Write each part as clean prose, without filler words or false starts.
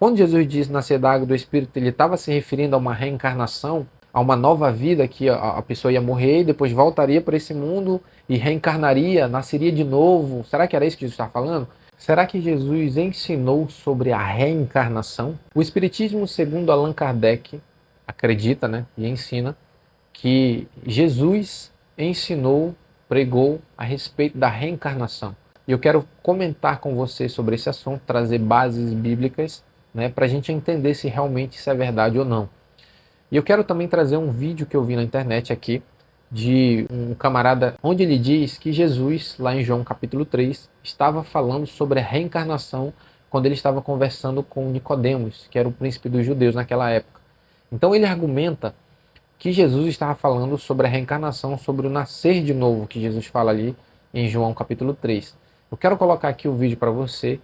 Quando Jesus diz nascer da água e do Espírito, ele estava se referindo a uma reencarnação, a uma nova vida que a pessoa ia morrer e depois voltaria para esse mundo e reencarnaria, nasceria de novo. Será que era isso que Jesus estava falando? Será que Jesus ensinou sobre a reencarnação? O Espiritismo, segundo Allan Kardec, acredita, né, e ensina que Jesus ensinou, pregou a respeito da reencarnação. E eu quero comentar com você sobre esse assunto, trazer bases bíblicas, né, para a gente entender se realmente isso é verdade ou não. E eu quero também trazer um vídeo que eu vi na internet aqui, de um camarada, onde ele diz que Jesus, lá em João capítulo 3, estava falando sobre a reencarnação quando ele estava conversando com Nicodemos, que era o príncipe dos judeus naquela época. Então ele argumenta que Jesus estava falando sobre a reencarnação, sobre o nascer de novo, que Jesus fala ali em João capítulo 3. Eu quero colocar aqui o vídeo para você,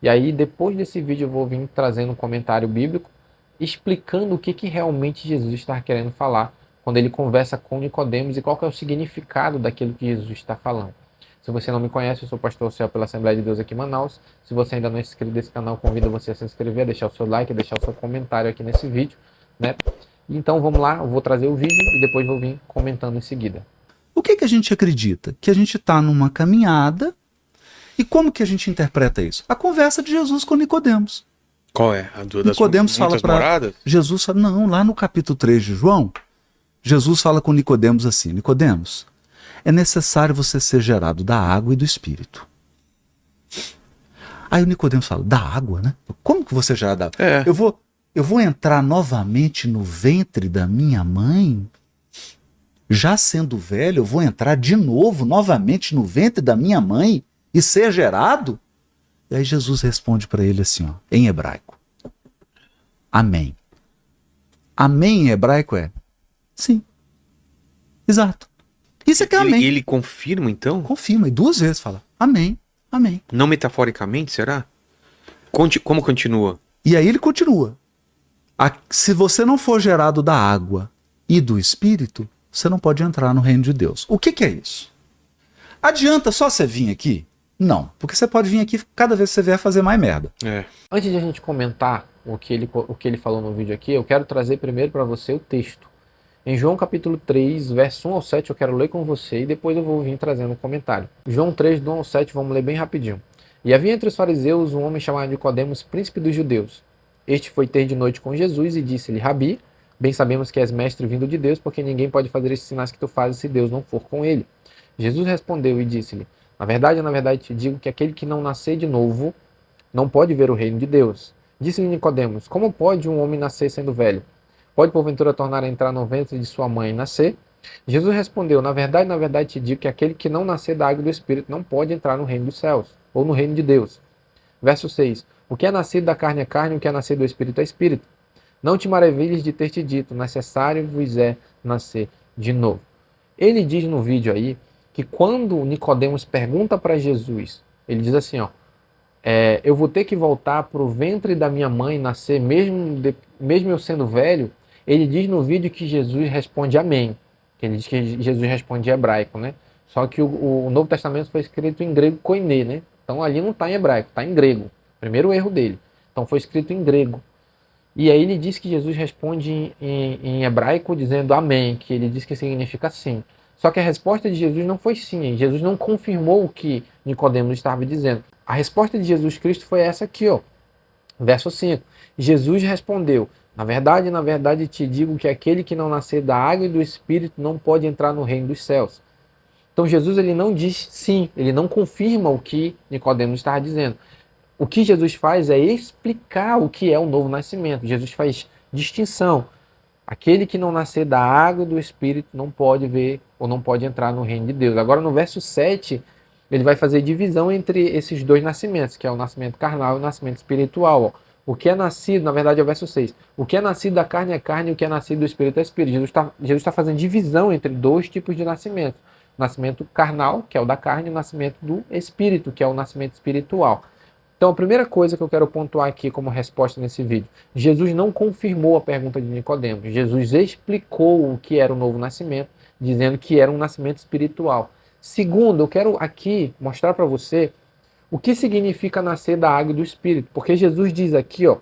e aí depois desse vídeo eu vou vir trazendo um comentário bíblico, explicando o que realmente Jesus está querendo falar quando ele conversa com Nicodemos e qual que é o significado daquilo que Jesus está falando. Se você não me conhece, eu sou o pastor Céu pela Assembleia de Deus aqui em Manaus. Se você ainda não é inscrito nesse canal, convido você a se inscrever, a deixar o seu like, a deixar o seu comentário aqui nesse vídeo, né? Então vamos lá, eu vou trazer o vídeo e depois vou vir comentando em seguida. O que a gente acredita? Que a gente está numa caminhada. E como que a gente interpreta isso? A conversa de Jesus com Nicodemos. Qual é? A das Nicodemos fala para Jesus, não, lá no capítulo 3 de João, Jesus fala com Nicodemos assim: Nicodemos, é necessário você ser gerado da água e do Espírito. Aí o Nicodemos fala: da água, né? Como que você é gerado da água? É. Eu vou entrar novamente no ventre da minha mãe? Já sendo velho, eu vou entrar de novo, novamente no ventre da minha mãe e ser gerado? E aí Jesus responde para ele assim, ó, em hebraico: Amém. Amém em hebraico é sim. Exato. Isso é que é amém. Ele confirma, então? Confirma, e 2 vezes fala amém, amém. Não metaforicamente, será? Como continua? E aí ele continua. Se você não for gerado da água e do Espírito, você não pode entrar no reino de Deus. O que é isso? Adianta só você vir aqui? Não, porque você pode vir aqui cada vez que você vier fazer mais merda. É. Antes de a gente comentar o que ele falou no vídeo aqui, eu quero trazer primeiro para você o texto. Em João capítulo 3, verso 1 ao 7, eu quero ler com você e depois eu vou vir trazendo um comentário. João 3, do 1 ao 7, vamos ler bem rapidinho. E havia entre os fariseus um homem chamado Nicodemos, príncipe dos judeus. Este foi ter de noite com Jesus e disse-lhe: Rabi, bem sabemos que és mestre vindo de Deus, porque ninguém pode fazer esses sinais que tu fazes se Deus não for com ele. Jesus respondeu e disse-lhe: na verdade te digo que aquele que não nascer de novo não pode ver o reino de Deus. Disse-lhe Nicodemos: como pode um homem nascer sendo velho? Pode porventura tornar a entrar no ventre de sua mãe e nascer? Jesus respondeu: na verdade te digo que aquele que não nascer da água e do Espírito não pode entrar no reino dos céus, ou no reino de Deus. Verso 6. O que é nascido da carne é carne, o que é nascido do Espírito é Espírito. Não te maravilhes de ter te dito: necessário vos é nascer de novo. Ele diz no vídeo aí que quando Nicodemos pergunta para Jesus, ele diz assim, ó, eu vou ter que voltar para o ventre da minha mãe nascer mesmo eu sendo velho. Ele diz no vídeo que Jesus responde amém. Ele diz que Jesus responde em hebraico, né? Só que o Novo Testamento foi escrito em grego koiné, né? Então ali não está em hebraico, está em grego. Primeiro erro dele. Então foi escrito em grego. E aí ele diz que Jesus responde em hebraico dizendo amém, que ele diz que significa sim. Só que a resposta de Jesus não foi sim. Jesus não confirmou o que Nicodemos estava dizendo. A resposta de Jesus Cristo foi essa aqui, ó. Verso 5. Jesus respondeu: na verdade te digo que aquele que não nascer da água e do Espírito não pode entrar no reino dos céus. Então Jesus ele não diz sim, ele não confirma o que Nicodemos estava dizendo. O que Jesus faz é explicar o que é o novo nascimento. Jesus faz distinção. Aquele que não nascer da água e do Espírito não pode ver ou não pode entrar no reino de Deus. Agora no verso 7, ele vai fazer divisão entre esses dois nascimentos, que é o nascimento carnal e o nascimento espiritual. Ó. O que é nascido, na verdade é o verso 6. O que é nascido da carne é carne e o que é nascido do Espírito é Espírito. Jesus está fazendo divisão entre 2 tipos de nascimento. O nascimento carnal, que é o da carne, e o nascimento do Espírito, que é o nascimento espiritual. Então, a primeira coisa que eu quero pontuar aqui como resposta nesse vídeo: Jesus não confirmou a pergunta de Nicodemos. Jesus explicou o que era o novo nascimento, dizendo que era um nascimento espiritual. Segundo, eu quero aqui mostrar para você o que significa nascer da água e do Espírito. Porque Jesus diz aqui, ó,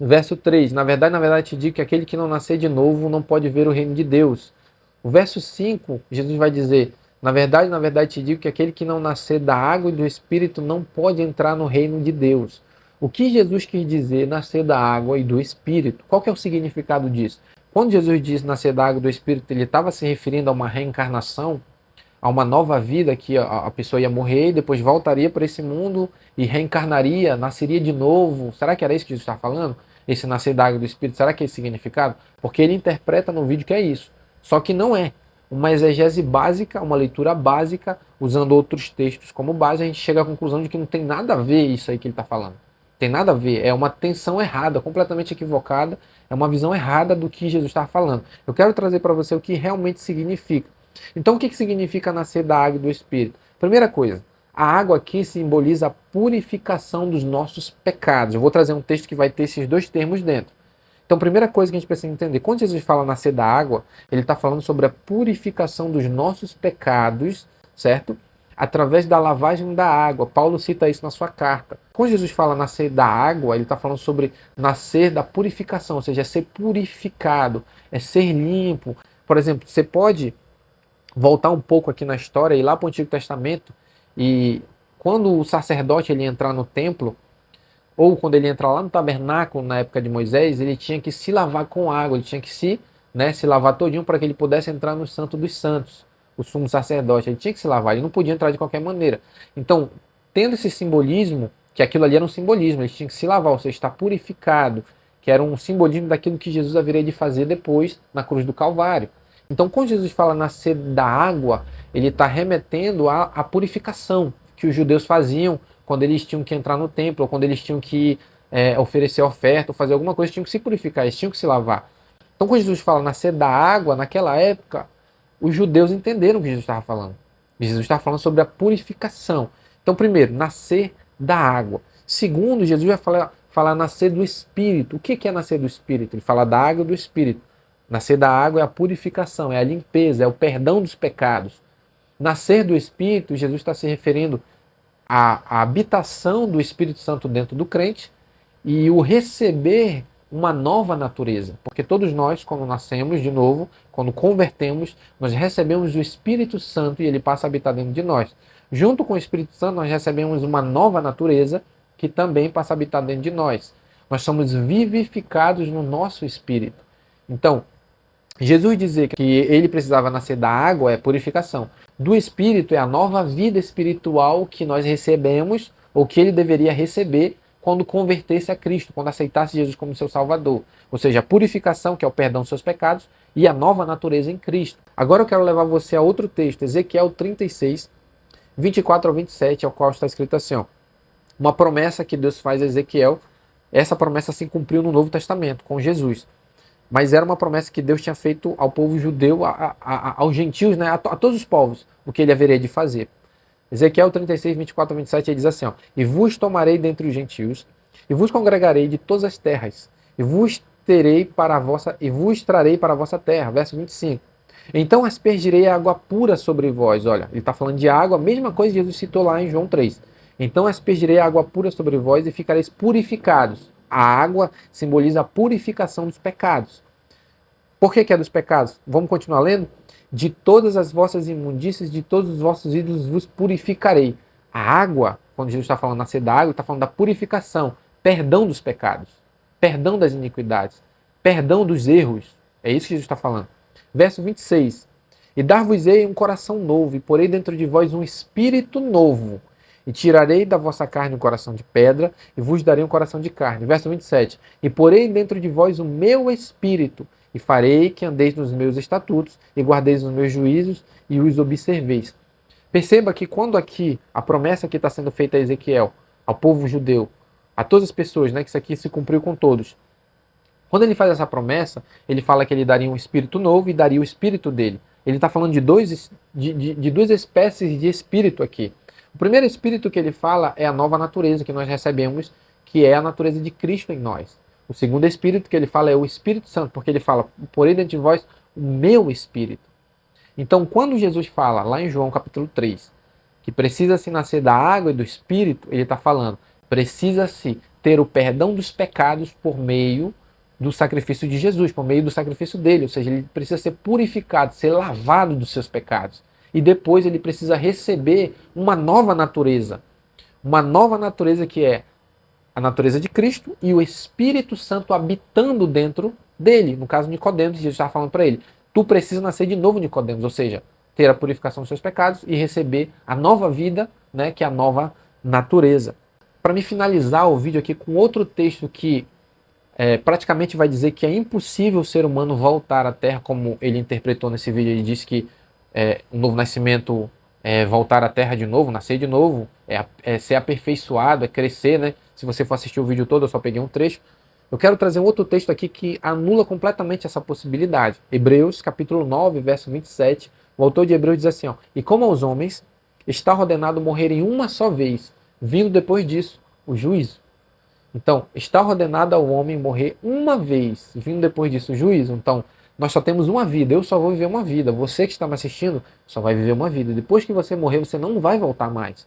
Verso 3, na verdade te digo que aquele que não nascer de novo não pode ver o reino de Deus. O verso 5, Jesus vai dizer, na verdade te digo que aquele que não nascer da água e do Espírito não pode entrar no reino de Deus. O que Jesus quis dizer nascer da água e do Espírito? Qual que é o significado disso? Quando Jesus diz nascer da água e do Espírito, ele estava se referindo a uma reencarnação, a uma nova vida que a pessoa ia morrer e depois voltaria para esse mundo e reencarnaria, nasceria de novo. Será que era isso que Jesus está falando? Esse nascer da água e do Espírito, será que é esse significado? Porque ele interpreta no vídeo que é isso. Só que não é. Uma exegese básica, uma leitura básica, usando outros textos como base, a gente chega à conclusão de que não tem nada a ver isso aí que ele está falando. Tem nada a ver, é uma tensão errada, completamente equivocada, é uma visão errada do que Jesus está falando. Eu quero trazer para você o que realmente significa. Então, o que significa nascer da água e do Espírito? Primeira coisa, a água aqui simboliza a purificação dos nossos pecados. Eu vou trazer um texto que vai ter esses dois termos dentro. Então, primeira coisa que a gente precisa entender, quando Jesus fala nascer da água, ele está falando sobre a purificação dos nossos pecados, certo? Através da lavagem da água. Paulo cita isso na sua carta. Quando Jesus fala nascer da água, ele está falando sobre nascer da purificação, ou seja, é ser purificado, é ser limpo. Por exemplo, você pode voltar um pouco aqui na história e ir lá para o Antigo Testamento, e quando o sacerdote ele entrar no templo, ou quando ele entra lá no tabernáculo na época de Moisés, ele tinha que se lavar com água, ele tinha que se lavar todinho para que ele pudesse entrar no Santo dos Santos, o sumo sacerdote, ele tinha que se lavar, ele não podia entrar de qualquer maneira. Então, tendo esse simbolismo, que aquilo ali era um simbolismo, ele tinha que se lavar, ou seja, estar purificado, que era um simbolismo daquilo que Jesus haveria de fazer depois na cruz do Calvário. Então, quando Jesus fala nascer da água, ele está remetendo à purificação que os judeus faziam quando eles tinham que entrar no templo, ou quando eles tinham que oferecer oferta, ou fazer alguma coisa, eles tinham que se purificar, eles tinham que se lavar. Então, quando Jesus fala nascer da água, naquela época, os judeus entenderam o que Jesus estava falando. Jesus estava falando sobre a purificação. Então, primeiro, nascer da água. Segundo, Jesus vai falar nascer do Espírito. O que é nascer do Espírito? Ele fala da água e do Espírito. Nascer da água é a purificação, é a limpeza, é o perdão dos pecados. Nascer do Espírito, Jesus está se referindo à habitação do Espírito Santo dentro do crente e o receber uma nova natureza. Porque todos nós, quando nascemos de novo, quando convertemos, nós recebemos o Espírito Santo e ele passa a habitar dentro de nós. Junto com o Espírito Santo, nós recebemos uma nova natureza que também passa a habitar dentro de nós. Nós somos vivificados no nosso espírito. Então, Jesus dizer que ele precisava nascer da água é purificação. Do Espírito é a nova vida espiritual que nós recebemos, ou que ele deveria receber quando convertesse a Cristo, quando aceitasse Jesus como seu Salvador. Ou seja, a purificação, que é o perdão dos seus pecados, e a nova natureza em Cristo. Agora eu quero levar você a outro texto, Ezequiel 36, 24 ao 27, ao qual está escrito assim, ó, uma promessa que Deus faz a Ezequiel. Essa promessa se cumpriu no Novo Testamento, com Jesus. Mas era uma promessa que Deus tinha feito ao povo judeu, aos gentios, né, a todos os povos, o que ele haveria de fazer. Ezequiel 36, 24 a 27, ele diz assim, ó, e vos tomarei dentre os gentios, e vos congregarei de todas as terras, e vos trarei para a vossa terra. Verso 25. Então aspergirei água pura sobre vós. Olha, ele está falando de água, a mesma coisa que Jesus citou lá em João 3. Então aspergirei água pura sobre vós e ficareis purificados. A água simboliza a purificação dos pecados. Por que é dos pecados? Vamos continuar lendo? De todas as vossas imundícias, de todos os vossos ídolos vos purificarei. A água, quando Jesus está falando nascer da água, está falando da purificação, perdão dos pecados, perdão das iniquidades, perdão dos erros. É isso que Jesus está falando. Verso 26. E dar-vos-ei um coração novo, e porei dentro de vós um espírito novo. E tirarei da vossa carne um coração de pedra, e vos darei um coração de carne. Verso 27. E porei dentro de vós o meu espírito, e farei que andeis nos meus estatutos, e guardeis os meus juízos, e os observeis. Perceba que quando aqui, a promessa que está sendo feita a Ezequiel, ao povo judeu, a todas as pessoas, né, que isso aqui se cumpriu com todos. Quando ele faz essa promessa, ele fala que ele daria um espírito novo e daria o espírito dele. Ele está falando de duas espécies de espírito aqui. O primeiro espírito que ele fala é a nova natureza que nós recebemos, que é a natureza de Cristo em nós. O segundo espírito que ele fala é o Espírito Santo, porque ele fala, porém dentro de vós o meu espírito. Então, quando Jesus fala, lá em João capítulo 3, que precisa se nascer da água e do espírito, ele está falando Precisa-se ter o perdão dos pecados por meio do sacrifício de Jesus, por meio do sacrifício dele. Ou seja, ele precisa ser purificado, ser lavado dos seus pecados. E depois ele precisa receber uma nova natureza. Uma nova natureza que é a natureza de Cristo e o Espírito Santo habitando dentro dele. No caso, Nicodemos, Jesus estava falando para ele: tu precisa nascer de novo, Nicodemos, ou seja, ter a purificação dos seus pecados e receber a nova vida, né, que é a nova natureza. Para me finalizar o vídeo aqui com outro texto que praticamente vai dizer que é impossível o ser humano voltar à Terra, como ele interpretou nesse vídeo. Ele disse que o novo nascimento é voltar à Terra de novo, nascer de novo, é ser aperfeiçoado, é crescer, né? Se você for assistir o vídeo todo, eu só peguei um trecho. Eu quero trazer um outro texto aqui que anula completamente essa possibilidade. Hebreus, capítulo 9, verso 27. O autor de Hebreus diz assim, ó: e como aos homens está ordenado morrerem uma só vez, vindo depois disso o juízo. Então, está ordenado ao homem morrer uma vez, vindo depois disso o juízo. Então, nós só temos uma vida, eu só vou viver uma vida. Você que está me assistindo só vai viver uma vida. Depois que você morrer, você não vai voltar mais.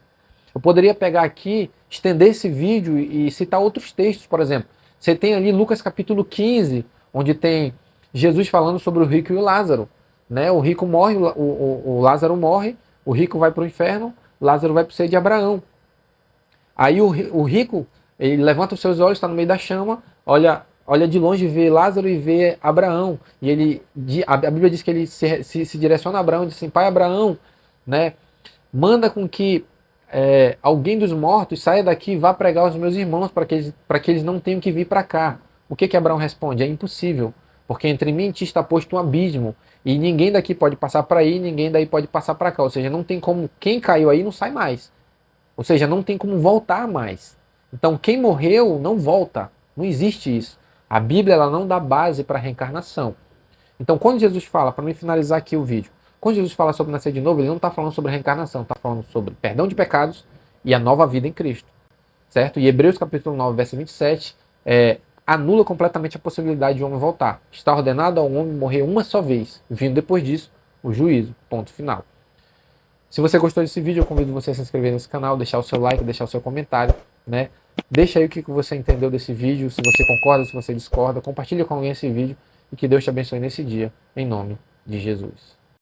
Eu poderia pegar aqui, estender esse vídeo e citar outros textos, por exemplo. Você tem ali Lucas capítulo 15, onde tem Jesus falando sobre o rico e o Lázaro. Né? O rico morre, o Lázaro morre, o rico vai para o inferno, Lázaro vai para o seio de Abraão. Aí o rico, ele levanta os seus olhos, está no meio da chama, olha de longe, vê Lázaro e vê Abraão. E a Bíblia diz que ele se direciona a Abraão e diz assim: pai Abraão, né, manda com que alguém dos mortos saia daqui e vá pregar aos meus irmãos para que eles não tenham que vir para cá. O que Abraão responde? É impossível, porque entre mim e ti está posto um abismo, e ninguém daqui pode passar para aí, ninguém daí pode passar para cá. Ou seja, não tem como, quem caiu aí não sai mais. Ou seja, não tem como voltar mais. Então, quem morreu não volta. Não existe isso. A Bíblia ela não dá base para a reencarnação. Então, quando Jesus fala, para me finalizar aqui o vídeo, quando Jesus fala sobre nascer de novo, ele não está falando sobre reencarnação, está falando sobre perdão de pecados e a nova vida em Cristo. Certo? E Hebreus capítulo 9, verso 27, anula completamente a possibilidade de o homem voltar. Está ordenado ao homem morrer uma só vez, vindo depois disso o juízo. Ponto final. Se você gostou desse vídeo, eu convido você a se inscrever nesse canal, deixar o seu like, deixar o seu comentário, né? Deixa aí o que você entendeu desse vídeo, se você concorda, se você discorda, compartilha com alguém esse vídeo e que Deus te abençoe nesse dia, em nome de Jesus.